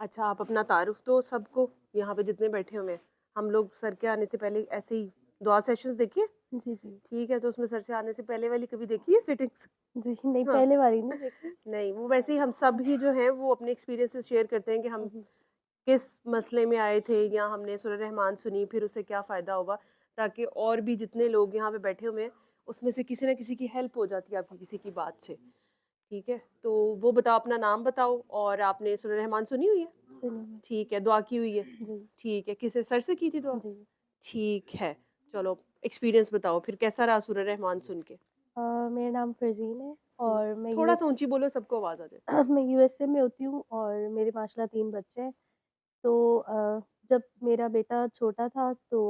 अच्छा, आप अपना तारुफ दो सबको, यहाँ पे जितने बैठे हुए हैं। हम लोग सर के आने से पहले ऐसे ही दुआ सेशंस देखिए। जी, जी। ठीक है, तो उसमें सर से आने से पहले वाली कभी देखी है सिटिंग्स? जी, नहीं हाँ। पहले वाली नहीं देखी। नहीं, वो वैसे ही हम सब ही जो हैं वो अपने एक्सपीरियंसेस शेयर करते हैं कि हम हुँ, हुँ। किस मसले में आए थे या हमने सूरह रहमान सुनी, फिर उससे क्या फ़ायदा हुआ, ताकि और भी जितने लोग यहाँ पे बैठे हुए हैं, उसमें से किसी न किसी की हेल्प हो जाती है आपकी किसी की बात से। ठीक है, तो वो बताओ, अपना नाम बताओ और आपने सूरह रहमान सुनी हुई है? सुनिए। ठीक है, दुआ की हुई है? जी, ठीक है, किससे, सर से की थी दुआ? जी। ठीक है, चलो एक्सपीरियंस बताओ फिर कैसा रहा सूरह रहमान सुन के? मेरा नाम फ़रज़ीन है हुँ, और मैं थोड़ा-सा यूएस ऊँची बोलो, सबको आवाज़ आ जाए। मैं यूएसए में होती हूँ और मेरे माशाल्लाह 3 बच्चे हैं। तो जब मेरा बेटा छोटा था तो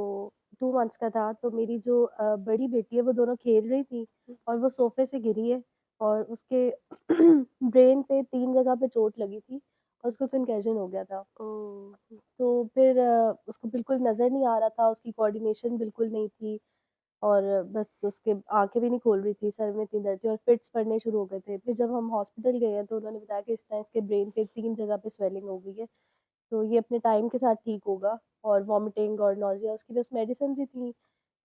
2 मंथ्स का था तो मेरी जो बड़ी बेटी है वो दोनों खेल रही थी और वो सोफ़े से गिरी है और उसके ब्रेन पे 3 जगह पे चोट लगी थी और उसको कंकशन हो गया था। ओह! तो फिर उसको बिल्कुल नज़र नहीं आ रहा था, उसकी कोऑर्डिनेशन बिल्कुल नहीं थी और बस उसके आँखें भी नहीं खोल रही थी, सर में इतनी दर्द थी और फिट्स पड़ने शुरू हो गए थे। फिर जब हम हॉस्पिटल गए हैं तो उन्होंने बताया कि इस तरह इसके ब्रेन पे 3 जगह पे स्वेलिंग हो गई है, तो ये अपने टाइम के साथ ठीक होगा और वॉमिटिंग और नॉज़िया उसकी बस मेडिसिन्स ही थी।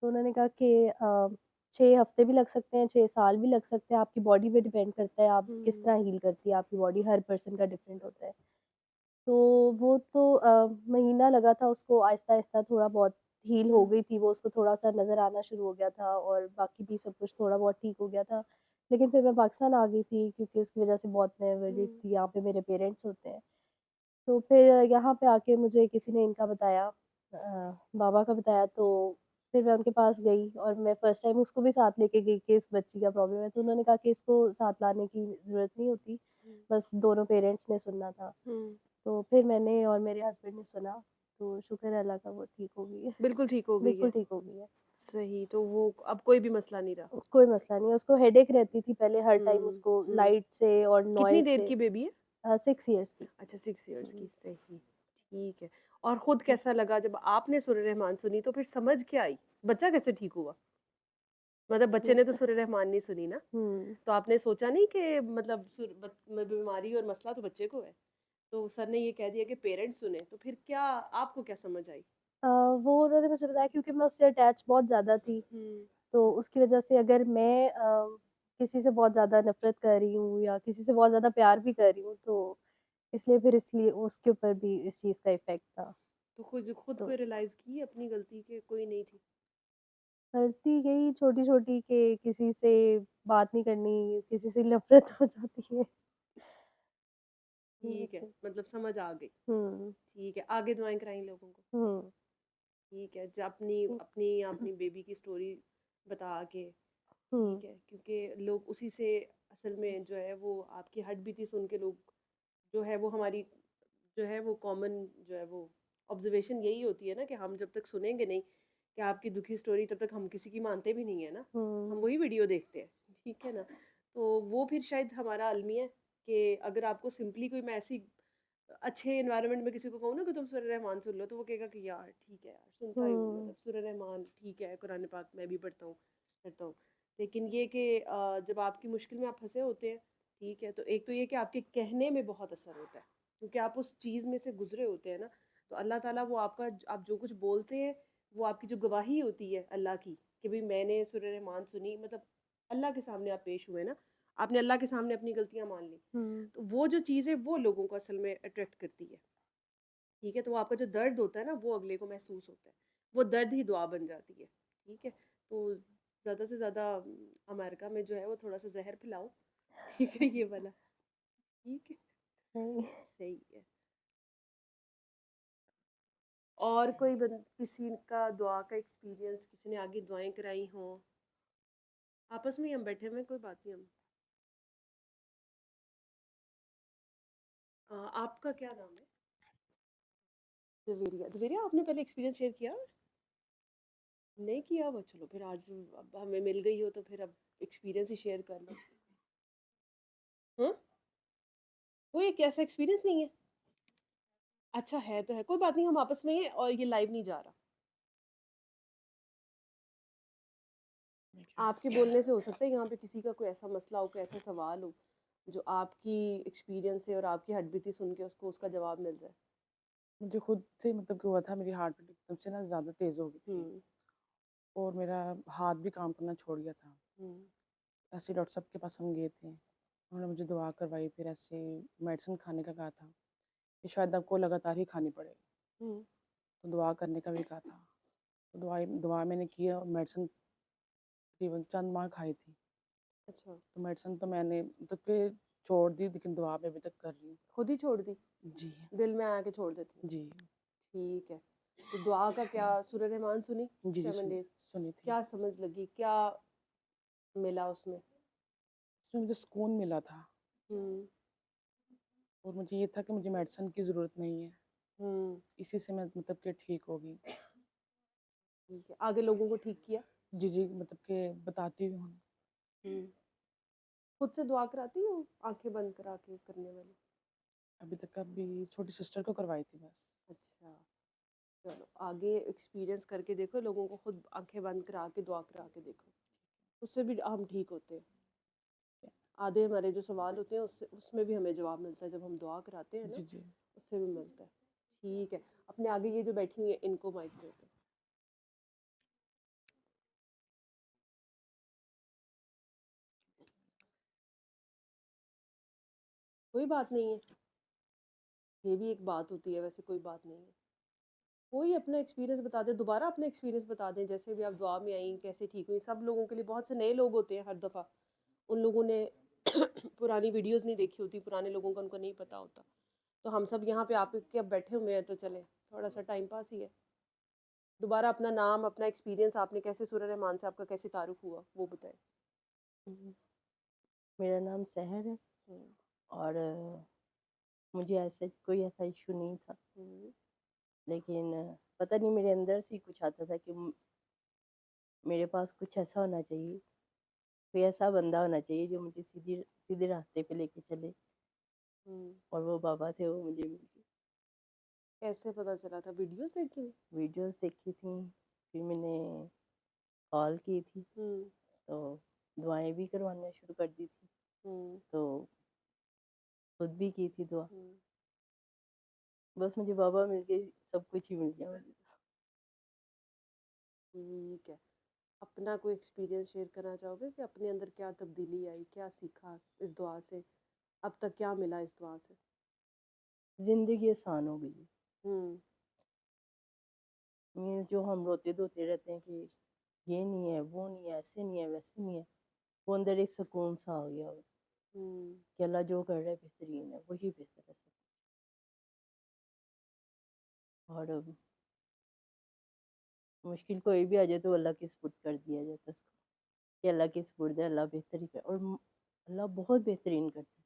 तो उन्होंने कहा कि 6 हफ़्ते भी लग सकते हैं, 6 साल भी लग सकते हैं, आपकी बॉडी पे डिपेंड करता है, आप किस हुँ, तरह हील करती है आपकी बॉडी, हर पर्सन का डिफरेंट होता है। तो वो तो महीना लगा था उसको आहिस्ता-आहिस्ता थोड़ा बहुत हील हो हुँ, गई थी वो, उसको थोड़ा-सा नज़र आना शुरू हो गया था और बाकी भी सब कुछ थोड़ा बहुत ठीक हो गया था। लेकिन फिर मैं पाकिस्तान आ गई थी क्योंकि उसकी वज़ह से बहुत मैं वरीड हुँ, थी, यहाँ पे मेरे पेरेंट्स होते हैं। तो फिर यहाँ पे आके मुझे किसी ने इनका बताया बाबा का बताया तो फिर मैं उनके पास गई और मैं फर्स्ट टाइम उसको भी साथ लेके गई कि इस बच्ची का प्रॉब्लम है, तो उन्होंने कहा कि इसको साथ लाने की ज़रूरत नहीं होती, हुँ, बस दोनों पेरेंट्स ने सुनना था। हुँ। तो फिर मैंने और मेरे हस्बैंड ने सुना, तो शुक्र है अल्लाह का वो ठीक हो गई है। बिल्कुल ठीक हो गई बिल्कुल है। ठीक हो गई है। सही, तो वो अब कोई भी मसला नहीं रहा। कोई मसला नहीं है, उसको हेडेक रहती थी पहले हर टाइम हुँ, उसको हुँ। लाइट से और कितनी नॉइज़ देर से। की बेबी है? 6 इयर्स की। अच्छा, 6 इयर्स की, हुँ, सही, ठीक है। और खुद हुँ, कैसा लगा जब आपने सूरह रहमान सुनी, तो फिर समझ क्या आई? बच्चा कैसे ठीक हुआ? मतलब बच्चे ने तो बस। सूरह रहमान नहीं सुनी ना, हुँ। तो आपने सोचा नहीं कि मतलब बीमारी और मसला तो बच्चे को है, तो सर ने ये कह दिया कि पेरेंट्स सुने, तो फिर क्या, आपको क्या समझ आई? वो उन्होंने मुझे बताया क्योंकि मैं उससे अटैच बहुत ज़्यादा थी, हुँ, तो उसकी वज़ह से अगर मैं किसी से बहुत ज़्यादा नफ़रत कर रही हूँ या किसी से बहुत ज़्यादा प्यार भी कर रही हूँ, तो इसलिए उसके ऊपर भी इस चीज़ का इफ़ेक्ट था। तो खुद खुद तो को रियलाइज़ की अपनी गलती कि कोई नहीं थी? गलती यही छोटी-छोटी कि किसी से बात नहीं करनी, किसी से नफ़रत हो जाती है। ठीक बस। है, मतलब समझ आ गई। हुँ, ठीक है, आगे दुआएँ कराई लोगों को। हुँ, ठीक है, जो अपनी हुँ, अपनी अपनी बेबी की स्टोरी बता के, हुँ, ठीक है, क्योंकि लोग उसी से असल में जो है वो आपकी हड्ड-बीती सुन के लोग जो है वो हमारी जो है वो कॉमन जो है वो ऑब्जर्वेशन यही होती है ना कि हम जब तक सुनेंगे नहीं कि आपकी दुखी स्टोरी, तब तक हम किसी की मानते भी नहीं है ना, हम हुँ, वही वीडियो देखते हैं, ठीक है ना। तो वो फिर शायद हमारा अलमिया है कि अगर आपको सिंपली कोई मैं ऐसी अच्छे एनवायरनमेंट में किसी को कहूँ ना कि तुम सूरह रहमान सुन लो, तो वो कहेगा कि यार ठीक है यार, सुनता ही हूँ, हुँ, मतलब सूरह रहमान ठीक है, कुरान पाक मैं भी पढ़ता हूँ, करता हूँ। लेकिन ये कि जब आपकी मुश्किल में आप फंसे होते हैं, ठीक है, तो एक तो ये कि आपके कहने में बहुत असर होता है, क्योंकि आप उस चीज़ में से गुजरे होते हैं ना, तो अल्लाह ताला वो आपका आप जो कुछ बोलते हैं, वो आपकी जो गवाही होती है अल्लाह की कि भाई मैंने सूरह रहमान सुनी, मतलब अल्लाह के सामने आप पेश हुए ना, आपने अल्लाह के सामने अपनी गलतियां मान ली, हुँ, तो वो जो चीज़ है वो लोगों को असल में अट्रैक्ट करती है। ठीक है, तो वो आपका जो दर्द होता है ना वो अगले को महसूस होता है, वो दर्द ही दुआ बन जाती है। ठीक है, तो ज़्यादा से ज़्यादा अमेरिका में जो है वो थोड़ा सा जहर फैलाओ, ठीक है, ये वाला, ठीक है, नहीं। सही है। और कोई किसी का दुआ का एक्सपीरियंस, किसी ने आगे दुआएं कराई हों, आपस में ही हम बैठे हुए हैं, कोई बात नहीं, हम आपका क्या नाम है? जवेरिया, जवेरिया आपने पहले एक्सपीरियंस शेयर किया? नहीं किया हुआ, चलो फिर आज अब हमें मिल गई हो तो फिर अब एक्सपीरियंस ही शेयर कर लो। हाँ, कोई एक ऐसा एक्सपीरियंस नहीं है? अच्छा है तो है, कोई बात नहीं, हम आपस में हैं और ये लाइव नहीं जा रहा। आपके बोलने से हो सकता है यहाँ पे किसी का कोई ऐसा मसला हो, कोई ऐसा सवाल हो जो आपकी एक्सपीरियंस से और आपकी हड्डबीती सुन के उसको उसका जवाब मिल जाए। मुझे खुद से मतलब कि हुआ था, मेरी हार्ट बीट एकदम से ना ज़्यादा तेज़ हो गई थी हम्म और मेरा हाथ भी काम करना छोड़ गया था। हम्म ऐसे डॉक्टर साहब के पास हम गए थे, उन्होंने मुझे दवा करवाई, फिर ऐसे मेडिसिन खाने का कहा था कि शायद आपको लगातार ही खानी पड़ेगी, हम्म तो दुआ करने का भी कहा था। तो दुआ मैंने की और मेडिसिन तकरीबन चंद माह खाई थी। अच्छा, तो मेडिसिन तो मैंने मतलब कि छोड़ दी, लेकिन दुआ मैं अभी तक कर रही हूँ। खुद ही छोड़ दी? जी दिल में आके छोड़ देती हूँ। जी ठीक है, तो दुआ का क्या, सूरह रहमान सुनी जी जी 7 डेज? सुनी थी। क्या समझ लगी, क्या मिला उसमें? इसमें मुझे सुकून मिला था हम्म और मुझे ये था कि मुझे मेडिसिन की ज़रूरत नहीं है, हम्म इसी से मैं मतलब कि ठीक होगी। ठीक है, आगे लोगों को ठीक किया? जी जी मतलब कि बताती भी हूँ। हम्म खुद से दुआ कराती हो, आंखें बंद करा के करने वाली? अभी तक अभी छोटी सिस्टर को करवाई थी बस। अच्छा, चलो आगे एक्सपीरियंस करके देखो, लोगों को खुद आंखें बंद करा के दुआ करा के देखो, उससे भी हम ठीक होते हैं। आधे हमारे जो सवाल होते हैं उससे उसमें भी हमें जवाब मिलता है, जब हम दुआ कराते हैं ना, जी जी उससे भी मिलता है। ठीक है, अपने आगे ये जो बैठी हुई है इनको माइक देते हैं। कोई बात नहीं है, ये भी एक बात होती है, वैसे कोई बात नहीं है। कोई अपना एक्सपीरियंस बता दे, दोबारा अपना एक्सपीरियंस बता दें, जैसे भी आप दुआ में आई कैसे ठीक हुई। सब लोगों के लिए, बहुत से नए लोग होते हैं हर दफ़ा, उन लोगों ने पुरानी वीडियोस नहीं देखी होती, पुराने लोगों का उनको नहीं पता होता। तो हम सब यहाँ पे आपके अब बैठे हुए हैं, तो चले थोड़ा सा टाइम पास ही है। दोबारा अपना नाम, अपना एक्सपीरियंस, आपने कैसे सूरह रहमान से आपका कैसे तारुफ हुआ वो बताएं। हम्म, मेरा नाम सहर है हम्म और मुझे ऐसे कोई ऐसा इशू नहीं था, हम्म लेकिन पता नहीं मेरे अंदर से ही कुछ आता था कि मेरे पास कुछ ऐसा होना चाहिए, कोई ऐसा बंदा होना चाहिए जो मुझे सीधी सीधे रास्ते पे लेके चले, हम्म और वो बाबा थे, वो मुझे मिल गए। कैसे पता चला था? वीडियोस देखी? वीडियोस देखी थी, फिर मैंने कॉल की थी, हम्म तो दुआएं भी करवाना शुरू कर दी थी, हम्म तो खुद भी की थी दुआ। हम्म बस मुझे बाबा मिल गए, सब कुछ ही मिल गया मुझे। ठीक है, अपना कोई एक्सपीरियंस शेयर करना चाहोगे कि अपने अंदर क्या तब्दीली आई, क्या सीखा इस दुआ से, अब तक क्या मिला इस दुआ से? जिंदगी आसान हो गई। हम्म ये जो हम रोते धोते रहते हैं कि ये नहीं है, वो नहीं है, ऐसे नहीं है, वैसे नहीं है, वो अंदर एक सुकून सा आ गया हो हम्म कि अल्लाह जो कर रहा है बेहतरीन है, वही बेहतर है सब। और मुश्किल कोई भी आ जाए तो अल्लाह के सुपुर्द कर दिया जाता है उसको, कि अल्लाह के सुपुर्द है, अल्लाह बेहतरी कर, और अल्लाह बहुत बेहतरीन करता है,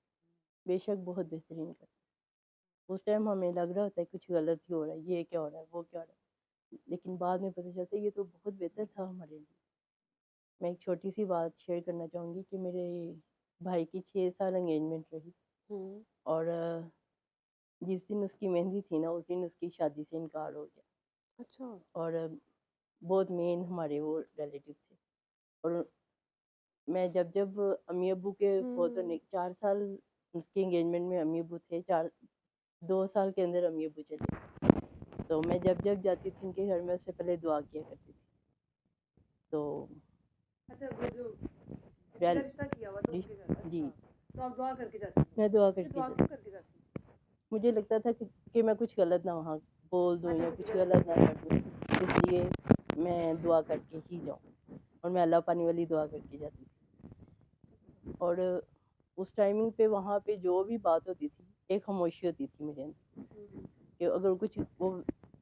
बेशक बहुत बेहतरीन करता है। उस टाइम हमें लग रहा होता है कुछ गलत ही हो रहा है, ये क्या हो रहा है, वो क्या हो रहा है, लेकिन बाद में पता चलता है ये तो बहुत बेहतर था हमारे लिए। मैं एक छोटी सी बात शेयर करना चाहूँगी कि मेरे भाई की 6 साल एंगेजमेंट रही, हम्म और जिस दिन उसकी मेहंदी थी ना, उस दिन उसकी शादी से इनकार हो गया। अच्छा। और बहुत मेन हमारे वो रिलेटिव थे, और मैं जब जब अम्मी अब्बू के फोत होने, हम्म 4 साल उसके एंगेजमेंट में अम्मी अब्बू थे, 2 साल के अंदर अम्मी अब्बू चले, तो मैं जब जब जाती थी उनके घर में, उससे पहले दुआ किया करती थी। तो अच्छा, वो जो किसी का रियल रिश्ता किया हुआ था रिश- उनके घर? जी, अच्छा, तो आप दुआ करके जाती थी? मैं दुआ फिर करके दुआ जाती, क्यों करके जाती थी? मुझे लगता था कि मैं कुछ गलत ना वहाँ बोल दूँ अच्छा, या कुछ कुछ गलत गलत ना नहीं। कर दूँ, इसलिए मैं दुआ करके ही जाऊँ, और मैं अल्लाह पानी वाली दुआ करके जाती थी। और उस टाइमिंग पे वहाँ पे जो भी बात होती थी, एक खामोशी होती थी मेरे अंदर, हम्म कि अगर कुछ वो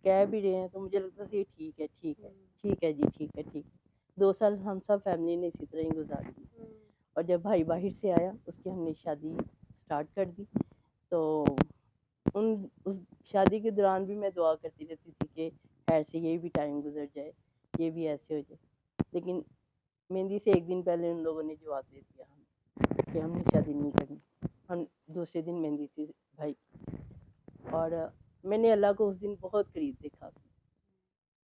कह भी रहे हैं तो मुझे लगता था ये ठीक है, ठीक है, हम्म ठीक है जी, ठीक है, ठीक है। 2 साल हम सब फैमिली ने इसी तरह ही गुजारी, हम्म और जब भाई बाहर से आया उसकी हमने शादी स्टार्ट कर दी। तो उस शादी के दौरान भी मैं दुआ करती रहती थी कि ऐसे ये भी टाइम गुजर जाए, ये भी ऐसे हो जाए, लेकिन मेहंदी से एक दिन पहले उन लोगों ने जवाब दे दिया हमें कि हमने शादी नहीं करनी। हम दूसरे दिन मेहंदी थी भाई की। और मैंने अल्लाह को उस दिन बहुत करीब देखा।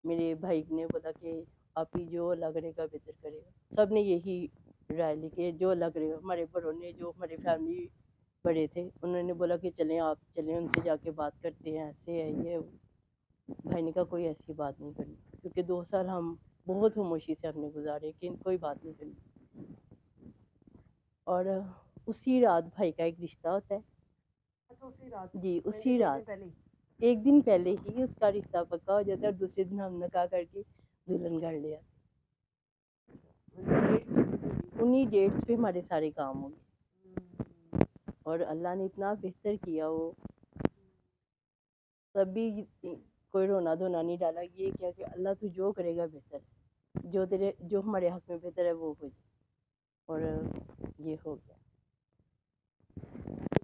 मेरे भाई ने बोला कि आप ही जो अल्लाह करेगा बेहतर करेगा। सब ने यही राय ली कि जो अल्लाह करेगा। हमारे बड़ों ने, जो हमारे फैमिली बड़े थे, उन्होंने बोला कि चलें, आप चलें, उनसे जाके बात करते हैं, ऐसे है ये वो। भाई ने कहा कोई ऐसी बात नहीं करनी, क्योंकि 2 साल हम बहुत खामोशी से हमने गुजारे कि कोई बात नहीं करनी। और उसी रात भाई का एक रिश्ता होता है। अच्छा उसी रात जी, मेहंदी उसी के एक दिन रात पहले ही? 1 दिन पहले ही उसका रिश्ता पक्का हो जाता है और दूसरे दिन हम निकाह करके दुल्हन घर ले आते डेट्स हैं। उन्हीं डेट्स पे हमारे सारे काम हो गए और अल्लाह ने इतना बेहतर किया। वो तभी कोई रोना धोना नहीं डाला। ये क्या कि अल्लाह तू जो करेगा बेहतर है, जो हमारे हक में बेहतर है वो हो जाए। और ये हो गया।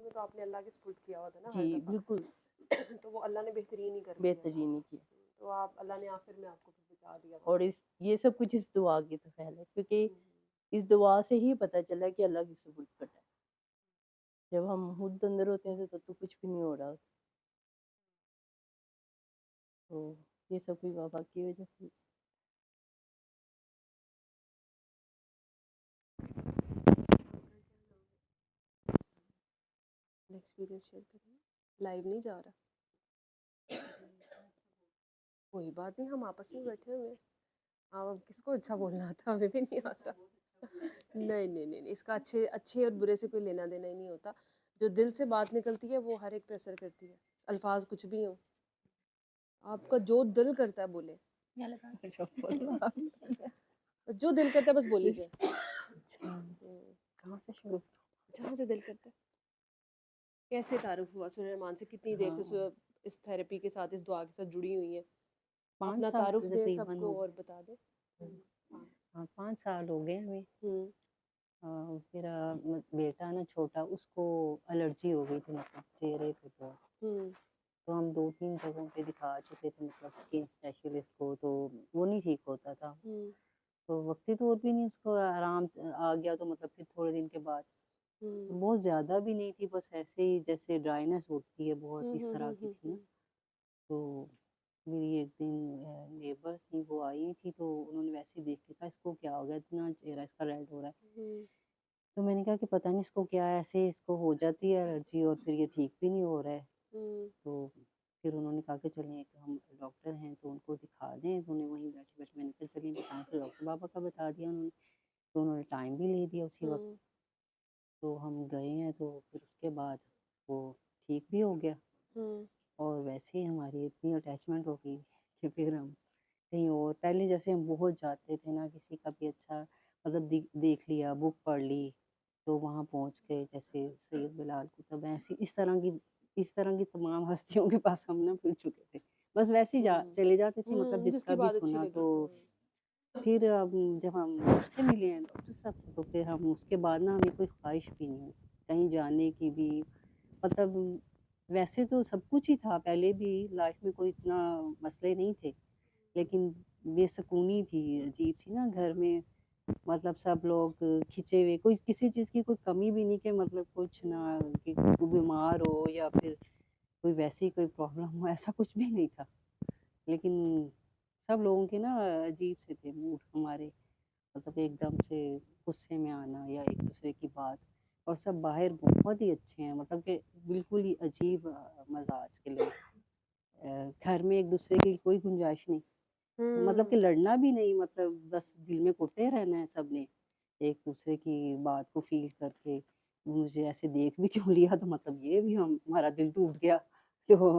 में तो आपने अल्लाह के सपुर्द किया हुआ था ना हर जी दफा। बिल्कुल तो वो अल्लाह ने बेहतरीन ही कर दिया। बेहतरीन ही किया। तो आप अल्लाह ने आखिर में आपको फिर बचा दिया। और ये सब कुछ इस दुआ की तो फैल है, क्योंकि इस दुआ से ही पता चला कि अल्लाह की सपुर्द करना है। जब हम खुद अंदर होते हैं तो कुछ भी नहीं हो रहा होता। तो ये सब कुछ बाबा की वजह से। एक्सपीरियंस शेयर करिए। लाइव नहीं जा रहा। कोई बात नहीं, हम आपस में बैठे हुए हैं। अब किसको अच्छा बोलना आता, हमें भी नहीं आता। नहीं नहीं नहीं नहीं, इसका अच्छे अच्छे और बुरे से कोई लेना देना ही नहीं होता। जो दिल से बात निकलती है वो हर एक पे असर करती है। अल्फाज कुछ भी हो, आपका जो दिल करता है बोले। जो दिल करता है बस बोल लीजिए। कहाँ से शुरू? जहाँ से दिल करता है। कैसे तारुफ हुआ सुरेश रहमान से? कितनी देर से इस थेरेपी के साथ, इस दुआ के साथ जुड़ी हुई है? 5 अपना साल तारुफ दे तकरीबन सबको हो और बता दे। हाँ 5 साल हो गए हमें। हम्म मेरा बेटा ना छोटा, उसको एलर्जी हो गई थी, मतलब चेहरे पे बहुत। हम्म तो हम 2-3 जगहों पे दिखा चुके थे, मतलब स्किन स्पेशलिस्ट को, तो वो नहीं ठीक होता था। हम्म तो वक्ती तौर पे नहीं उसको आराम आ गया, तो मतलब फिर थोड़े दिन के बाद हम्म बहुत ज़्यादा भी नहीं थी, बस ऐसे ही जैसे ड्राइनेस होती है बहुत, इस तरह की थी ना। हम्म तो मेरी एक दिन नेबर थी, वो आई थी, तो उन्होंने वैसे ही देख के कहा इसको क्या हो गया, इतना चेहरा इसका रेड हो रहा है। हम्म तो मैंने कहा कि पता नहीं इसको क्या है, ऐसे इसको हो जाती है एलर्जी और फिर ये ठीक भी नहीं हो रहा है। हम्म तो फिर उन्होंने कहा कि चलिए एक हम डॉक्टर हैं तो उनको दिखा दें। तो उन्हें वहीं बैठे बैठे मैंने कहा चलिए बताएं, फिर डॉक्टर बाबा का बता दिया उन्होंने। तो उन्होंने टाइम भी ले दिया उसी वक्त। तो हम गए हैं, तो फिर उसके बाद वो ठीक भी हो गया। हम्म और वैसे ही हमारी इतनी अटैचमेंट हो गई कि फिर हम कहीं और, पहले जैसे हम बहुत जाते थे ना, किसी का भी अच्छा मतलब देख लिया, बुक पढ़ ली, तो वहाँ पहुँच गए, जैसे सैयद बिलाल कुतुब, ऐसी इस तरह की तमाम हस्तियों के पास हम ना फिर चुके थे। बस वैसे ही चले जाते थे, मतलब जिसकी जिसका भी बात अच्छी सुना। लगी। तो फिर अब जब हम अच्छे मिले हैं डॉक्टर साहब से, तो फिर हम उसके बाद ना हमें कोई ख्वाहिश भी नहीं हुई कहीं जाने की भी। मतलब वैसे तो सब कुछ ही था पहले भी, लाइफ में कोई इतना मसले नहीं थे, लेकिन बेसुकूनी थी अजीब सी ना घर में। मतलब सब लोग खिंचे हुए, कोई किसी चीज़ की कोई कमी भी नहीं, कि मतलब कुछ ना कि कोई बीमार हो या फिर कोई वैसी कोई प्रॉब्लम हो, ऐसा कुछ भी नहीं था। लेकिन सब लोगों के ना अजीब से थे मूड हमारे, मतलब एकदम से गुस्से में आना या एक दूसरे की बात। और सब बाहर बहुत ही अच्छे हैं, मतलब कि बिल्कुल ही अजीब मजाज के लोग। घर में एक दूसरे की कोई गुंजाइश नहीं, मतलब कि लड़ना भी नहीं, मतलब बस दिल में कुटते रहना है सबने, एक दूसरे की बात को फील करके। मुझे ऐसे देख भी क्यों लिया, तो मतलब ये भी हम हमारा दिल टूट गया। तो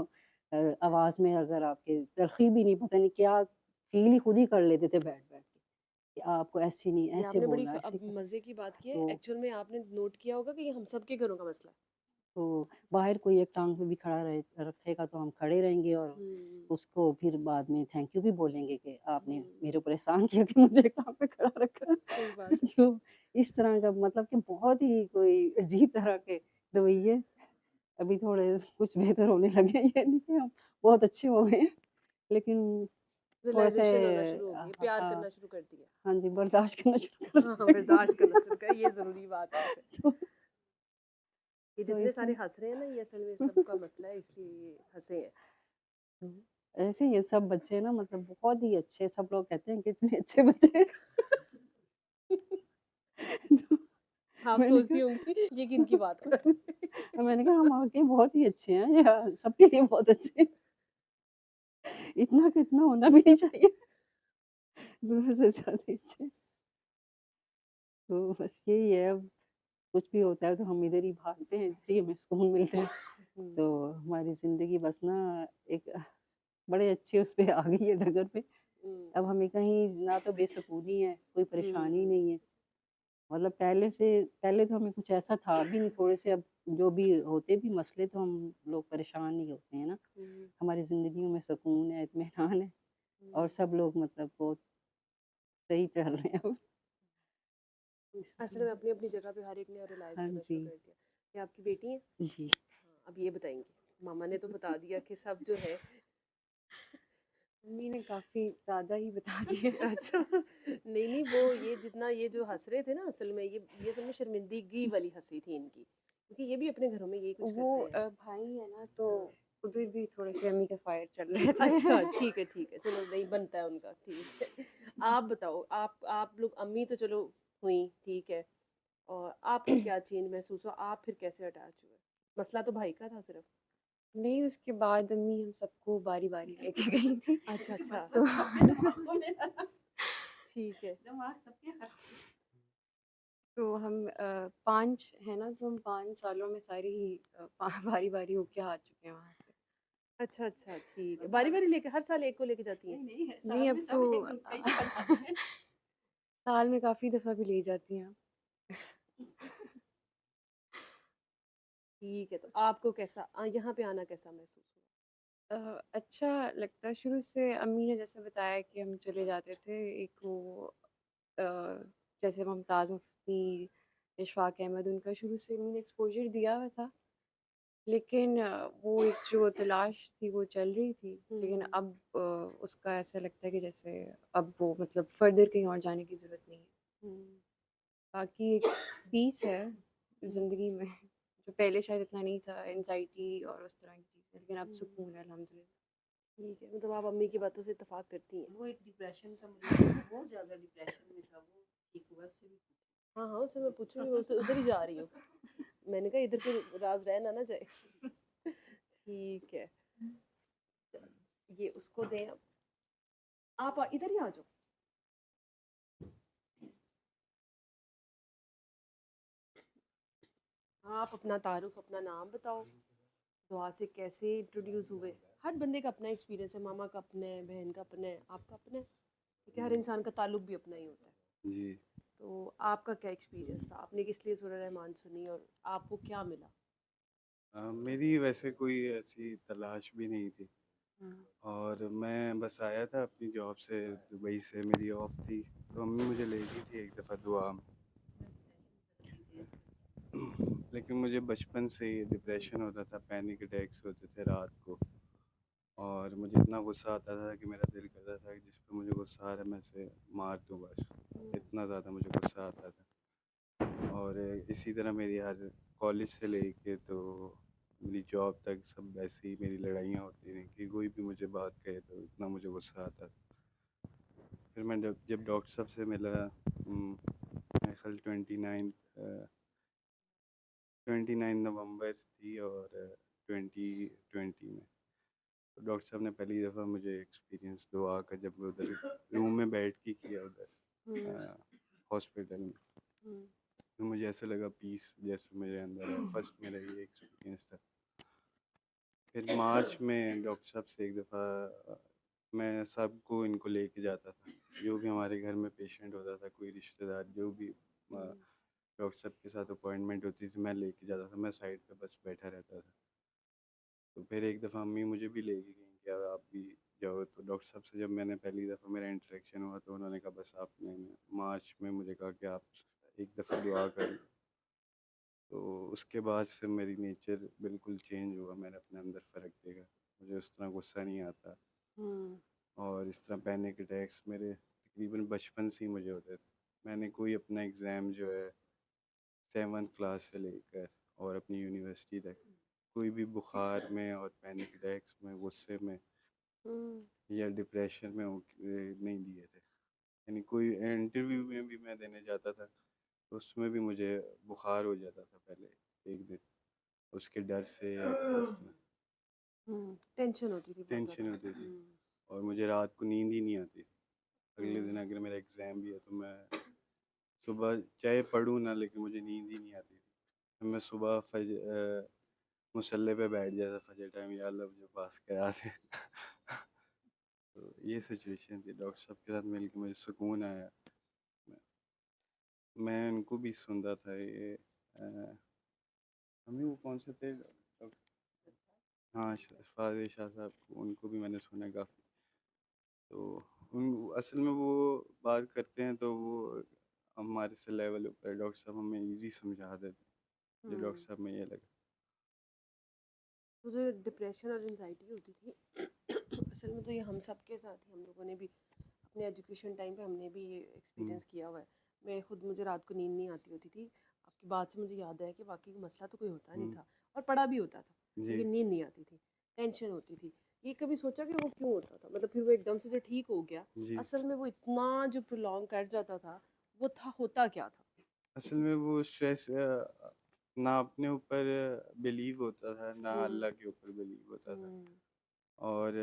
आवाज़ में अगर आपके तलखी भी नहीं, पता नहीं क्या फील ही खुद ही कर लेते थे बैठ बैठ के, कि आपको ऐसे नहीं ये ऐसे आपने बड़ी बोलना, ऐसे अब कर। मजे की बात की है। तो एक्चुअल में आपने नोट किया होगा कि ये हम सब के घरों का मसला है। तो बाहर कोई एक टांग पे भी खड़ा रखेगा तो हम खड़े रहेंगे, और उसको फिर बाद में थैंक यू भी बोलेंगे कि आपने मेरे ऊपर एहसान किया कि मुझे एक टांग पे खड़ा रखा। सही बात है। तो इस तरह का, मतलब कि बहुत ही कोई अजीब तरह के रवैये। अभी थोड़े कुछ बेहतर होने लगे हैं, ये नहीं कि हम बहुत अच्छे हो गए हैं, लेकिन थोड़े से रियलाइजेशन होना शुरू हो गई, प्यार हाँ करना शुरू कर दिया। हाँ जी, बर्दाश्त करना शुरू कर हाँ दिया एक बर्दाश्त दूसरे करना शुरू को। कर, ये जरूरी बात है वैसे। तो ये तो जितने सारे इसमें हंस रहे हैं ना, ये असल में सबका मसला है, इसलिए ये हंसे हैं। ऐसे ये सब बच्चे ना मतलब बहुत ही अच्छे, सब लोग कहते हैं कि इतने अच्छे बच्चे हैं। तो आप मैंने सोचती होंगी ये किनकी कहा बात कर रहे हैं? मैंने कहा हम आपके बहुत ही अच्छे हैं, या सबके लिए बहुत अच्छे हैं। इतना कितना होना भी नहीं चाहिए, ज़रूरत से ज़्यादा अच्छे। तो बस यही है, अब कुछ भी होता है तो हम इधर ही भागते हैं, इधर ही हमें सुकून मिलते हैं। हम्म, तो हमारी ज़िंदगी बस ना एक बड़े अच्छे उस पे आ गई है डगर पे। हम्म, अब हमें कहीं ना तो बेसुकूनी है, कोई परेशानी नहीं है। मतलब पहले तो हमें कुछ ऐसा था भी नहीं, थोड़े से अब जो भी होते भी मसले तो हम लोग परेशान नहीं होते हैं ना। हम्म, हमारी ज़िंदगियों में सुकून है, इत्मीनान है, और हम्म। सब लोग मतलब बहुत सही चल रहे हैं अब। असल में इसलिए अपनी अपनी जगह पे हर एक ने रियलाइज हाँ करना जी, शुरू कर दिया। ये आपकी बेटी है? जी। हाँ, अब ये बताएंगी। मामा ने तो बता दिया कि सब जो है। मम्मी ने काफ़ी ज़्यादा ही बता दिया। अच्छा। नहीं नहीं, वो ये जितना ये जो हंस रहे थे ना, असल में ये असल में शर्मिंदगी वाली हंसी थी इनकी, क्योंकि ये भी अपने घरों में यही कुछ वो करते हैं। भाई है ना, तो हाँ। उधर भी थोड़े से अम्मी के फायर चल रहे थे। अच्छा, ठीक है, चलो नहीं बनता है उनका, ठीक है। आप बताओ, आप लोग अम्मी तो चलो हुई, ठीक है, और आपको क्या चेंज महसूस हुआ? आप फिर कैसे अटैच हुए? मसला तो भाई का था सिर्फ। नहीं, उसके बाद अम्मी हम सबको बारी-बारी लेके गई थी। अच्छा अच्छा, तो ठीक है। दिमाग सबके खराब। तो हम 5 हैं ना, तो हम 5 सालों में सारी ही बारी-बारी होके आ चुके हैं वहाँ से। अच्छा अच्छा, ठीक है, बारी बारी लेके हर साल एक को लेके जाती हैं? नहीं, नहीं, साल अब में तो सब एक कई दफ़ा जाते हैं। साल में काफ़ी दफ़ा भी ले जाती हैं। ठीक है, तो आपको कैसा यहाँ पे आना कैसा महसूस हुआ? अच्छा लगता है शुरू से। अम्मी ने जैसे बताया कि हम चले जाते थे, एक वो अ, जैसे मुमताज़ मुफ़्ती, इशफ़ाक़ अहमद, उनका शुरू से अम्मी ने एक्सपोज़र दिया हुआ था। लेकिन वो एक जो तलाश थी वो चल रही थी। लेकिन हम्म, अब उसका ऐसा लगता है कि जैसे अब वो मतलब फ़र्दर कहीं और जाने की ज़रूरत नहीं है। हम्म, बाकी एक पीस है हम्म, ज़िंदगी में जो पहले शायद इतना नहीं था, एंग्ज़ायटी और उस तरह की चीज़ें, लेकिन अब हम्म। सुकून है अल्हम्दुलिल्लाह। ठीक है, मतलब आप अम्मी की बातों से इत्तेफाक करती हैं। वो एक डिप्रेशन का मरीज़ था, बहुत ज़्यादा डिप्रेशन में था वो, ठीक हुआ उससे भी हाँ हाँ, उससे मैं पूछूंगी, मैं उधर ही जा रही हूँ। मैंने कहा इधर कोई राज रह ना जाए। ठीक है, ये उसको दें अब। आप इधर ही आ जाओ। आप अपना तारुफ, अपना नाम बताओ, दुआ से कैसे इंट्रोड्यूस हुए। हर बंदे का अपना एक्सपीरियंस है, मामा का अपना है, बहन का अपना है, आपका अपना है, क्योंकि हर इंसान का ताल्लुक भी अपना ही होता है। जी। तो आपका क्या एक्सपीरियंस था? आपने किस लिए सूरह रहमान सुनी और आपको क्या मिला? मेरी वैसे कोई ऐसी तलाश भी नहीं थी, हाँ। और मैं बस आया था अपनी जॉब से, दुबई से, मेरी ऑफ थी, तो अम्मी मुझे ले गई थी एक दफ़ा दुआ में। लेकिन मुझे बचपन से ही डिप्रेशन होता था, पैनिक अटैक्स होते थे रात को, और मुझे इतना गुस्सा आता था कि मेरा दिल करता था कि जिस पे मुझे गुस्सा आ रहा है मैं इसे मार दूँ बस, इतना ज़्यादा मुझे गुस्सा आता था। और इसी तरह मेरी हर कॉलेज से लेके तो मेरी जॉब तक सब ऐसे ही मेरी लड़ाइयाँ होती रहीं कि कोई भी मुझे बात कहे तो इतना मुझे गुस्सा आता था। फिर मैं जब जब डॉक्टर साहब से मिला, मेरे ख्याल 29 नवंबर थी, और 2020 में, तो डॉक्टर साहब ने पहली दफ़ा मुझे एक्सपीरियंस दुआ का जब उधर रूम में बैठ के किया हम्म, उधर हॉस्पिटल में, हम्म, तो मुझे ऐसा लगा पीस जैसे मेरे अंदर है। फर्स्ट मेरा ये एक्सपीरियंस था। फिर मार्च में डॉक्टर साहब से एक दफ़ा मैं सबको इनको लेके जाता था, जो भी हमारे घर में पेशेंट होता था, कोई रिश्तेदार, जो भी डॉक्टर साहब के साथ अपॉइंटमेंट होती थी, मैं लेके जाता था, मैं साइड पे बस बैठा रहता था। तो फिर एक दफ़ा अम्मी मुझे भी लेके गई कि अब आप भी जाओ, तो डॉक्टर साहब से जब मैंने पहली दफ़ा मेरा इंटरेक्शन हुआ तो उन्होंने कहा बस आपने मार्च में मुझे कहा कि आप एक दफ़ा दुआ कर लो। तो उसके बाद से मेरी नेचर बिल्कुल चेंज हुआ, मैंने अपने अंदर फ़र्क देखा, मुझे उस तरह गुस्सा नहीं आता, हम्म, और इस तरह पैनिक अटैक्स मेरे तकरीबन बचपन से ही मुझे होते थे। मैंने कोई अपना एग्ज़ाम जो है 7th क्लास से लेकर और अपनी यूनिवर्सिटी यूनिवर्सिटी तक कोई भी बुखार में और पैनिक अटैक्स में, गुस्से में या डिप्रेशन में नहीं दिए थे। यानी कोई इंटरव्यू में भी मैं देने जाता था तो उसमें भी मुझे बुखार हो जाता था पहले एक दिन, उसके डर से या इस तरह टेंशन होती थी बहुत टेंशन ज़्यादा। होती थी और मुझे रात को नींद ही नहीं आती थी। अगले दिन अगर मेरा एग्ज़ाम भी है तो मैं सुबह चाहे पढूँ ना, लेकिन मुझे नींद ही नहीं आती थी। तो मैं सुबह मुसल्ले पे बैठ जाता फजर टाइम, या अल्लाह मुझे पास करा दे। तो ये सिचुएशन थी। डॉक्टर साहब के साथ मिल के मुझे सुकून आया। मैं उनको भी सुनता था। ये हमें वो कौन से थे डॉक्टर, हाँ फारिद शाह साहब को, उनको भी मैंने सुना काफ़ी। तो उन असल में वो बात करते हैं तो वो हमारे से लेवल ऊपर। डॉक्टर साहब हमें इजी समझा देते हैं। जो डॉक्टर साहब में ये लगा मुझे डिप्रेशन और एंजाइटी होती थी असल में तो ये हम सब के साथ ही, हम लोगों ने भी अपने एजुकेशन टाइम पे हमने भी ये एक्सपीरियंस किया हुआ है। मैं खुद, मुझे रात को नींद नहीं आती होती थी। आपकी बात से मुझे याद है कि वाकई मसला तो कोई होता नहीं था और पढ़ा भी होता था, जी लेकिन नींद नहीं आती थी, टेंशन होती थी। ये कभी सोचा कि वो क्यों होता था? मतलब फिर वो एकदम से जो ठीक हो गया, जी। असल में वो इतना जो प्रोलॉन्ग कर जाता था वो था, होता क्या था? असल में वो स्ट्रेस ना अपने ऊपर बिलीव होता था, ना अल्लाह के ऊपर बिलीव होता था। और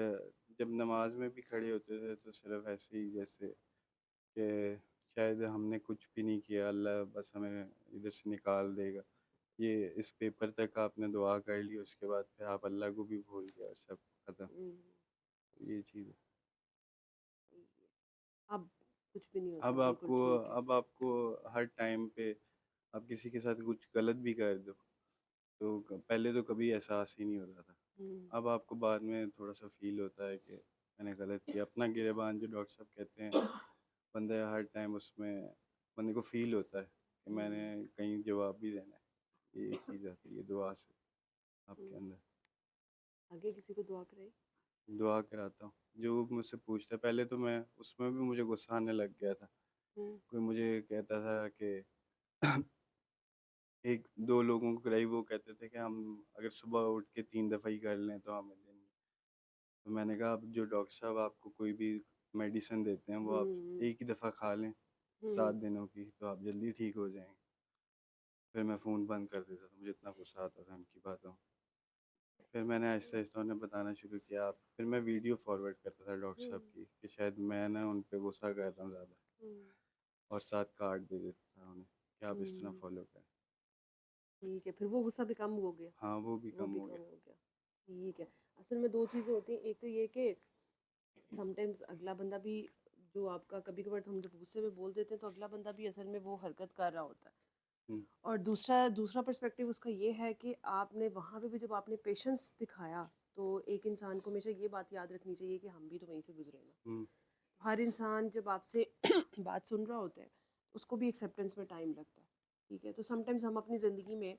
जब नमाज में भी खड़े होते थे तो सिर्फ ऐसे ही, जैसे कि शायद हमने कुछ भी नहीं किया, अल्लाह बस हमें इधर से निकाल देगा। ये इस पेपर तक आपने दुआ कर ली, उसके बाद फिर आप अल्लाह को भी भूल गए और सब खत्म। ये चीज़ है। अब कुछ भी नहीं होता, बिल्कुल ठीक है। अब आपको हर टाइम पे आप किसी के साथ कुछ गलत भी कर दो तो पहले तो कभी एहसास ही नहीं होता था। अब आपको बाद में थोड़ा सा फील होता है कि मैंने गलत किया। अपना गिरेबान जो डॉक्टर साहब कहते हैं, बंदे हर टाइम उसमें बंदे को फील होता है कि मैंने कहीं जवाब भी देना है। ये चीज़ आती है दुआ से आपके अंदर। आगे किसी को दुआ कराई? दुआ कराता हूँ जो मुझसे पूछता है। पहले तो मैं उसमें भी मुझे गुस्सा आने लग गया था। कोई मुझे कहता था कि एक दो लोगों को कराई, वो कहते थे कि हम अगर सुबह उठ के 3 दफ़ा ही कर लें तो हमें दिन। तो मैंने कहा अब जो डॉक्टर साहब आपको कोई भी मेडिसिन देते हैं वो आप एक ही दफ़ा खा लें 7 दिनों की, तो आप जल्दी ठीक हो जाएंगे। फिर मैं फ़ोन बंद कर देता था, मुझे इतना गुस्सा आता था उनकी बातों। फिर मैंने आहिस्ता आहिस्ता उन्हें बताना शुरू किया। फिर मैं वीडियो फॉरवर्ड करता था डॉक्टर साहब की कि शायद मैं ना उन पर गुस्सा कर रहा हूँ ज़्यादा, और साथ कार्ड दे देता था उन्हें कि आप इस तरह फॉलो करें। ठीक है, फिर वो गुस्सा भी कम हो गया? हाँ वो भी वो कम भी हो कम गया। हो गया, ठीक है। असल में 2 चीज़ें होती हैं, एक तो ये कि समटाइम्स अगला बंदा भी, जो आपका कभी कभार तो हम जब गुस्से में बोल देते हैं तो अगला बंदा भी असल में वो हरकत कर रहा होता है। और दूसरा पर्सपेक्टिव उसका ये है कि आपने वहाँ पे भी जब आपने पेशेंस दिखाया, तो एक इंसान को हमेशा ये बात याद रखनी चाहिए कि हम भी तो वहीं से गुजरे ना। हर इंसान जब आपसे बात सुन रहा होता है उसको भी एक्सेप्टेंस में टाइम लगता है, ठीक है। तो समटाइम्स हम अपनी ज़िंदगी में,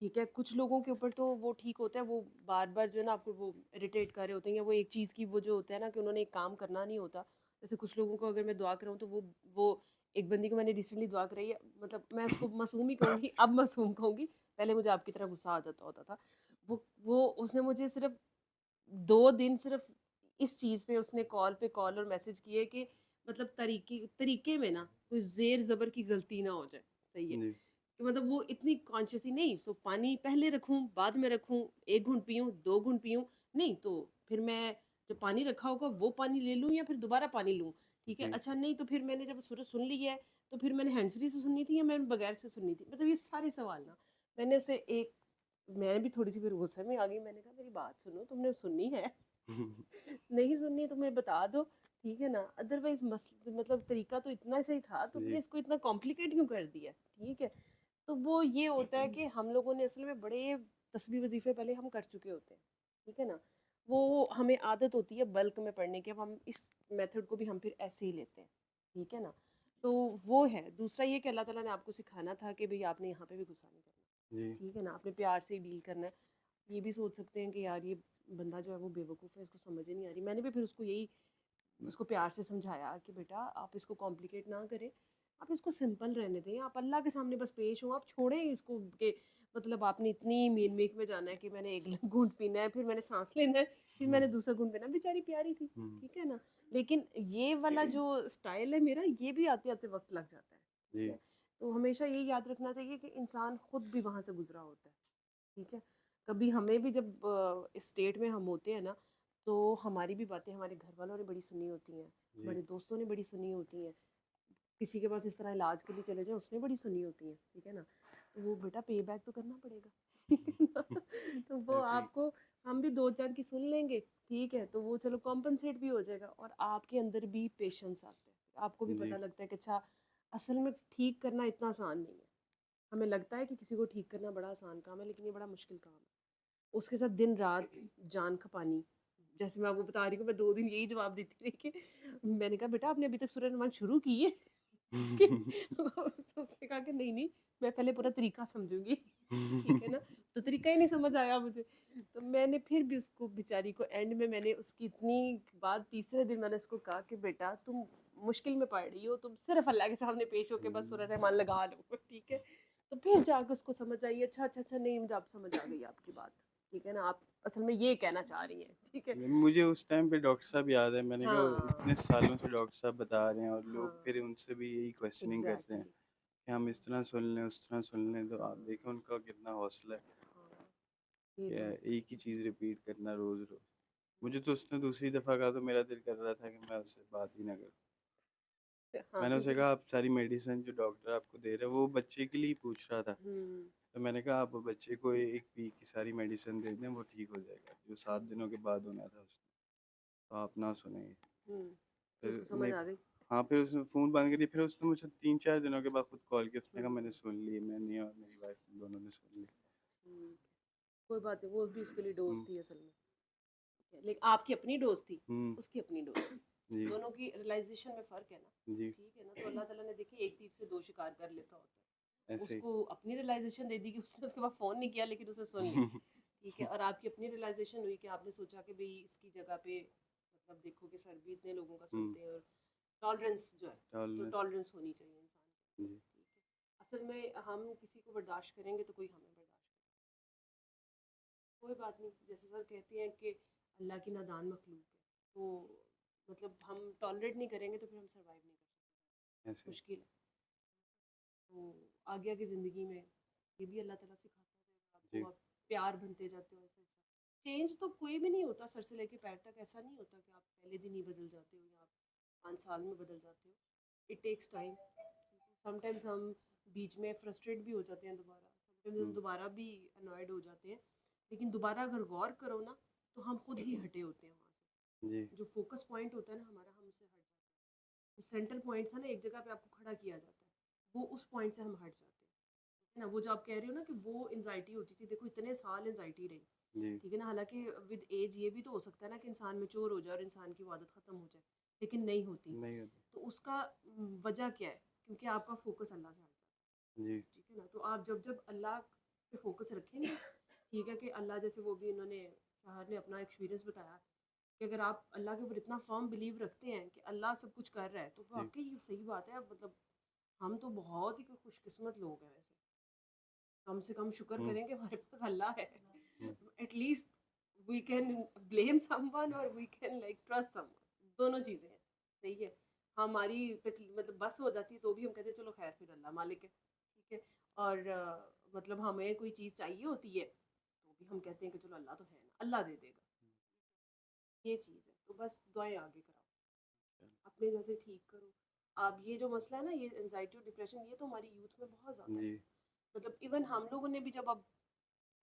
ठीक है, कुछ लोगों के ऊपर तो वो ठीक होता है, वो बार बार जो है ना आपको वो इरिटेट कर रहे होते हैं, या वो एक चीज़ की वो जो होता है ना कि उन्होंने एक काम करना नहीं होता। जैसे कुछ लोगों को अगर मैं दुआ कराऊँ तो वो एक बंदी को मैंने रिसेंटली दुआ कराई है, मतलब मैं उसको मासूम ही कहूँगी, अब मासूम कहूँगी, पहले मुझे आपकी तरह गुस्सा आ जाता होता था। वो उसने मुझे सिर्फ 2 दिन सिर्फ इस चीज़ पे उसने कॉल पे कॉल और मैसेज किए कि मतलब तरीके में ना कोई ज़ेर ज़बर की गलती ना हो जाए, सही है। जी कि मतलब वो इतनी कॉन्शियस ही नहीं, तो पानी पहले रखूं बाद में रखूं, 1 घूंट पीऊं 2 घूंट पीऊं, नहीं तो फिर मैं जो पानी रखा होगा वो पानी ले लूं या फिर दोबारा पानी लूं, ठीक है। जी अच्छा नहीं तो फिर मैंने जब सूरज सुन ली है तो फिर मैंने हैंड्स फ्री से सुननी थी या मैंने बगैर से सुननी थी, मतलब ये सारे सवाल ना मैंने उसे एक, मैं भी थोड़ी सी फिर गुस्से में आ गई। मैंने कहा मेरी बात सुनो, तुमने सुननी है नहीं सुननी तो मैं बता दो, ठीक है ना। अदरवाइज मतलब तरीका तो इतना सही था, तुमने जी इसको इतना कॉम्प्लिकेट क्यों कर दिया, ठीक है। तो वो ये होता है कि हम लोगों ने असल में बड़े तस्बीह वजीफ़े पहले हम कर चुके होते हैं, ठीक है ना। वो हमें आदत होती है बल्क में पढ़ने की, अब हम इस मेथड को भी हम फिर ऐसे ही लेते हैं, ठीक है ना। तो वो है। दूसरा ये कि अल्लाह ताला ने आपको सिखाना था कि भाई आपने यहाँ पे भी गुस्सा नहीं करना, जी ठीक है ना, आपने प्यार से ही डील करना है। ये भी सोच सकते हैं कि यार ये बंदा जो है वो बेवकूफ़ है, इसको समझ ही नहीं आ रही। मैंने भी फिर उसको यही, उसको प्यार से समझाया कि बेटा आप इसको कॉम्प्लिकेट ना करें, आप इसको सिंपल रहने दें, आप अल्लाह के सामने बस पेश हो, आप छोड़ें इसको कि मतलब आपने इतनी मील में जाना है कि मैंने एक घूंट पीना है, फिर मैंने सांस लेना है, फिर मैंने दूसरा घूंट पीना है। बेचारी प्यारी थी, ठीक है ना। लेकिन ये वाला जो स्टाइल है मेरा, ये भी आते आते वक्त लग जाता है, ठीक जी है। तो हमेशा ये याद रखना चाहिए कि इंसान खुद भी वहाँ से गुजरा होता है, ठीक है। कभी हमें भी जब इस स्टेट में हम होते हैं ना, तो हमारी भी बातें हमारे घर वालों ने बड़ी सुनी होती हैं, जी हमारे दोस्तों ने बड़ी सुनी होती हैं, किसी के पास इस तरह इलाज के लिए चले जाए उसने बड़ी सुनी होती हैं, ठीक है ना। तो वो बेटा पे बैक तो करना पड़ेगा, ठीक है ना। तो वो ऐसे ही आपको, हम भी दो चार की सुन लेंगे, ठीक है, तो वो चलो कॉम्पनसेट भी हो जाएगा और आपके अंदर भी पेशेंस आता है, आपको भी जी पता लगता है कि अच्छा असल में ठीक करना इतना आसान नहीं है। हमें लगता है कि किसी को ठीक करना बड़ा आसान काम है, लेकिन ये बड़ा मुश्किल काम है। उसके साथ दिन रात जान खपानी। जैसे मैं आपको बता रही हूँ, मैं 2 दिन यही जवाब देती रही कि मैंने कहा बेटा आपने अभी तक सूरह रहमान शुरू की है? कि तो उसने कहा कि नहीं मैं पहले पूरा तरीका समझूंगी, ठीक है ना। तो तरीका ही नहीं समझ आया मुझे, तो मैंने फिर भी उसको बेचारी को एंड में मैंने उसकी इतनी बाद तीसरे दिन मैंने उसको कहा कि बेटा तुम मुश्किल में पड़ रही हो, तुम सिर्फ अल्लाह के सामने पेश होके बस सूरह रहमान लगा लो, ठीक है। तो फिर जाकर उसको समझ आई, अच्छा नहीं मुझे अब समझ आ गई आपकी बात, ठीक है ना, आप असल में ये कहना चाह रही हैं, ठीक है। मुझे उस टाइम पे डॉक्टर साहब याद है, मैंने कहा इतने हाँ सालों से डॉक्टर साहब बता रहे हैं और लोग हाँ फिर उनसे भी यही क्वेश्चनिंग करते हैं एग्जैक्टली कि हम इस तरह सुन लें उस तरह सुन लें, तो आप देखें उनका कितना हौसला है हाँ ये कि तो है। एक ही चीज़ रिपीट करना रोज़ रोज़। मुझे तो उसने दूसरी दफ़ा कहा तो मेरा दिल कर रहा था कि मैं उससे बात ही ना करूं। हाँ मैंने उसे कहा आप सारी मेडिसिन जो डॉक्टर आपको दे रहे हैं, वो बच्चे के लिए ही पूछ रहा था, हम्म तो मैंने कहा आप बच्चे को एक वीक की सारी मेडिसिन दे दें, वो ठीक हो जाएगा, जो 7 दिनों के बाद होना था उसने, तो आप ना सुने। हम्म फिर फिर उसको समझ मैं, आ गई। हाँ, फिर उसने फ़ोन बंद कर दिया, फिर उसने मुझे 3-4 दिनों के बाद खुद कॉल किया, उसने कहा मैंने हम्म सुन ली, मैंने और मेरी वाइफ दोनों ने सुन ली। ठीक है, कोई बात नहीं, वो भी उसके लिए डोज हम्म थी असल में, ठीक है, लेकिन आपकी अपनी डोज थी, हम्म, उसकी अपनी डोज थी, जी दोनों की रियलाइजेशन में फ़र्क है ना, जी ठीक है ना। तो अल्लाह ताला ने देखिए एक तीर से दो शिकार कर लेता होता है, ऐसे ही। उसको अपनी रियलाइजेशन दे दी कि उसने उसके बाद फ़ोन नहीं किया लेकिन उसे सुन लिया, ठीक है। और आपकी अपनी रियलाइजेशन हुई कि आपने सोचा कि भाई इसकी जगह पे मतलब देखो कि सर भी इतने लोगों का हम्म, सुनते हैं और टॉलरेंस जो है, तो टॉलरेंस, टॉलरेंस होनी चाहिए इंसान जी की, ठीक है। असल में हम किसी को बर्दाश्त करेंगे तो कोई हमें बर्दाश्त करेगा, कोई बात नहीं। जैसे सर कहते हैं कि अल्लाह की नादान मखलूक है, तो मतलब हम टॉलरेट नहीं करेंगे तो फिर हम सर्वाइव नहीं कर सकते, ऐसे ही। मुश्किल है। तो आगे आगे ज़िंदगी में ये भी अल्लाह ताला सिखाता रहेगा आपको, जी आप प्यार बनते जाते हो ऐसा ऐसा। चेंज तो कोई भी नहीं होता सर से लेके पैर तक, ऐसा नहीं होता कि आप पहले दिन ही बदल जाते हो या आप 5 साल में बदल जाते हो, इट टेक्स टाइम। समटाइम्स हम बीच में फ्रस्ट्रेट भी हो जाते हैं दोबारा, समटाइम्स हम हम्म, दोबारा भी अनॉयड हो जाते हैं, लेकिन दोबारा अगर गौर करो ना तो हम खुद ही हटे होते हैं वहाँ जी से। जो फोकस पॉइंट होता है ना हमारा, हम उससे हट जाते हैं। जो सेंटर पॉइंट था ना, एक जगह पे आपको खड़ा किया जाता है, वो उस पॉइंट से हम हट जाते हैं, है ना। वो जो आप कह रहे हो ना कि वो एनजाइटी होती थी, देखो इतने साल एनजाइटी रही, जी ठीक है ना। हालांकि विद एज ये भी तो हो सकता है ना कि इंसान मेच्योर हो जाए और इंसान की वो आदत ख़त्म हो जाए, लेकिन नहीं होती। नहीं होता। तो उसका वजह क्या है? क्योंकि आपका फोकस अल्लाह से हट जाता जी है, ठीक है ना। तो आप जब जब अल्लाह पे फोकस रखेंगे, ठीक है, कि अल्लाह जैसे वो भी इन्होंने शहर ने अपना एक्सपीरियंस बताया कि अगर आप अल्लाह के ऊपर इतना फर्म बिलीव रखते हैं कि अल्लाह सब कुछ कर रहा है, तो जी वाकई ये सही बात है। मतलब हम तो बहुत ही खुशकिस्मत लोग हैं वैसे, कम से कम शुक्र हम्म करें कि हमारे पास अल्लाह है। Hmm, at least we can blame someone और we can like trust someone, दोनों चीज़ें हैं, सही है। हमारी मतलब बस हो जाती है तो भी हम कहते हैं चलो खैर फिर अल्लाह मालिक है, ठीक है। और मतलब हमें कोई चीज़ चाहिए होती है तो भी हम कहते हैं कि चलो अल्लाह तो है ना, अल्लाह दे देगा, ये चीज़ है। तो बस दुआएं आगे कराओ, अपने जैसे ठीक करो। आप ये जो मसला है ना, ये एनजाइटी और डिप्रेशन, ये तो हमारी यूथ में बहुत ज़्यादा है। जी मतलब इवन हम लोगों ने भी जब अब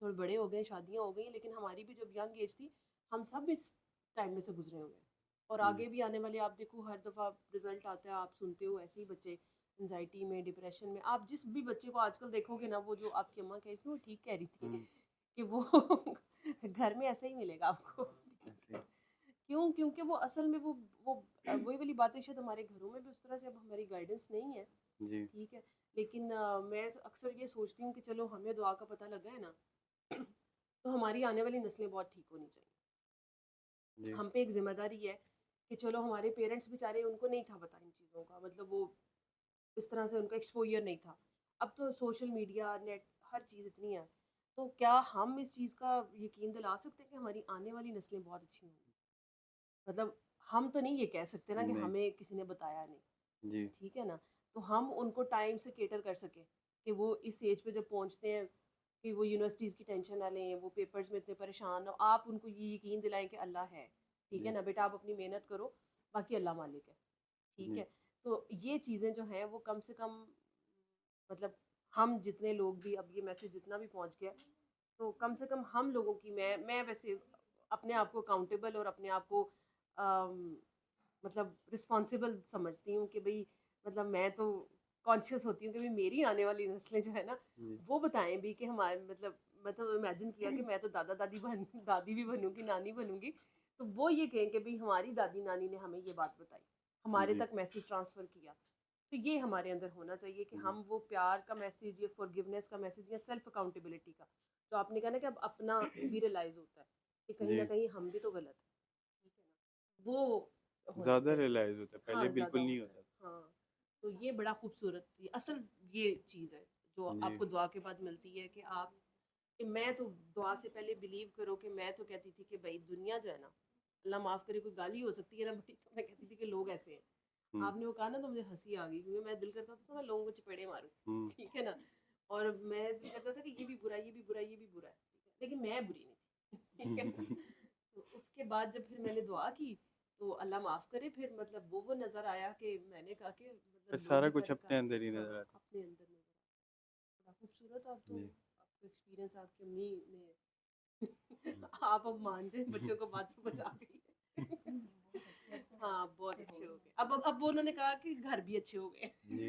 थोड़े बड़े हो गए, शादियां हो गई, लेकिन हमारी भी जब यंग एज थी, हम सब इस टाइम में से गुजरे हुए हैं। और जी आगे भी आने वाले आप देखो, हर दफ़ा रिजल्ट आता है, आप सुनते हो ऐसे ही बच्चे एनजाइटी में, डिप्रेशन में। आप जिस भी बच्चे को आजकल देखोगे ना, वो जो आपकी अम्मा कह रही थी वो ठीक कह रही थी हम्म, कि वो घर में ऐसे ही मिलेगा आपको, ऐसे ठीक ही। है। क्यों? क्योंकि वो असल में वो वही वाली बातें शायद हमारे घरों में भी उस तरह से अब हमारी गाइडेंस नहीं है, जी ठीक है। लेकिन मैं अक्सर ये सोचती हूँ कि चलो हमें दुआ का पता लगा है ना, तो हमारी आने वाली नस्लें बहुत ठीक होनी चाहिए। जी हम पे एक जिम्मेदारी है कि चलो हमारे पेरेंट्स बेचारे, उनको नहीं था पता इन चीज़ों का, मतलब वो इस तरह से उनका एक्सपोजर नहीं था। अब तो सोशल मीडिया, नेट, हर चीज़ इतनी है, तो क्या हम इस चीज़ का यकीन दिला सकते हैं कि हमारी आने वाली नस्लें बहुत अच्छी होंगी? मतलब हम तो नहीं ये कह सकते ना कि नहीं। हमें किसी ने बताया नहीं, जी। ठीक है ना? तो हम उनको टाइम से कैटर कर सकें कि वो इस एज पे जब पहुँचते हैं कि वो यूनिवर्सिटीज़ की टेंशन ना लें, वो पेपर्स में इतने परेशान हो, आप उनको ये यकीन दिलाएँ कि अल्लाह है, ठीक है जी। ना? बेटा आप अपनी मेहनत करो, बाकी अल्लाह मालिक है, ठीक जी। है? तो ये चीज़ें जो हैं वो कम से कम मतलब हम जितने लोग भी अब ये मैसेज जितना भी पहुँच गया, तो कम से कम हम लोगों की मैं वैसे अपने आप को अकाउंटेबल और अपने आप को मतलब रिस्पॉन्सिबल समझती हूँ कि भाई मतलब मैं तो कॉन्शियस होती हूँ कि भाई मेरी आने वाली नस्लें जो है ना जी। वो बताएं भी कि हमारे मतलब मैं तो इमेजिन किया कि मैं तो दादी भी बनूंगी, नानी बनूंगी, तो वो ये कहें कि भाई हमारी दादी नानी ने हमें ये बात बताई, हमारे जी। तक मैसेज ट्रांसफ़र किया। तो ये हमारे अंदर होना चाहिए कि जी। हम वो प्यार का मैसेज या फॉरगिवनेस का मैसेज या सेल्फ अकाउंटेबिलिटी का, तो आपने कहा ना कि अब अपना भी रियलाइज होता है कि कहीं ना जी। कहीं हम भी तो गलत है, ठीक है ना? वो होना ज़्यादा चाहिए। रियलाइज़ होता है, हाँ पहले ज़्यादा बिल्कुल नहीं होता है। होता था। हाँ, तो ये बड़ा खूबसूरत असल ये चीज़ है जो जी। आपको दुआ के बाद मिलती है कि आप कि मैं तो दुआ से पहले बिलीव करो कि मैं तो कहती थी कि भाई दुनिया जो है ना, अल्लाह माफ़ करे कोई गाली हो सकती है ना बड़ी, तो मैं कहती थी कि लोग ऐसे हैं। हुँ। आपने वो कहा ना तो मुझे हंसी आ गई क्योंकि मैं दिल करता था तो मैं लोगों को चपेड़े मारूं, हुँ। ठीक है ना? और मैं दिल करता था कि ये भी बुरा है, ये भी बुरा है, ये भी बुरा है, ठीक है? लेकिन मैं बुरी नहीं थी ठीक है ना? तो उसके बाद जब फिर मैंने दुआ की तो अल्लाह माफ़ करे, फिर मतलब वो नज़र आया कि मैंने कहा कि फिर मतलब लोग सारा कुछ बेचारे अपने कर अंदर ही हाँ नज़र आता है। अपने अंदर नज़र आता है। बड़ा खूबसूरत आप तो जी। आपका एक्सपीरियंस आपकी अम्मी ने आप अब मान जाए बच्चों को बात से बचा गई है हाँ बहुत अच्छे हो गए, अब वो उन्होंने कहा कि घर भी अच्छे हो गए जी।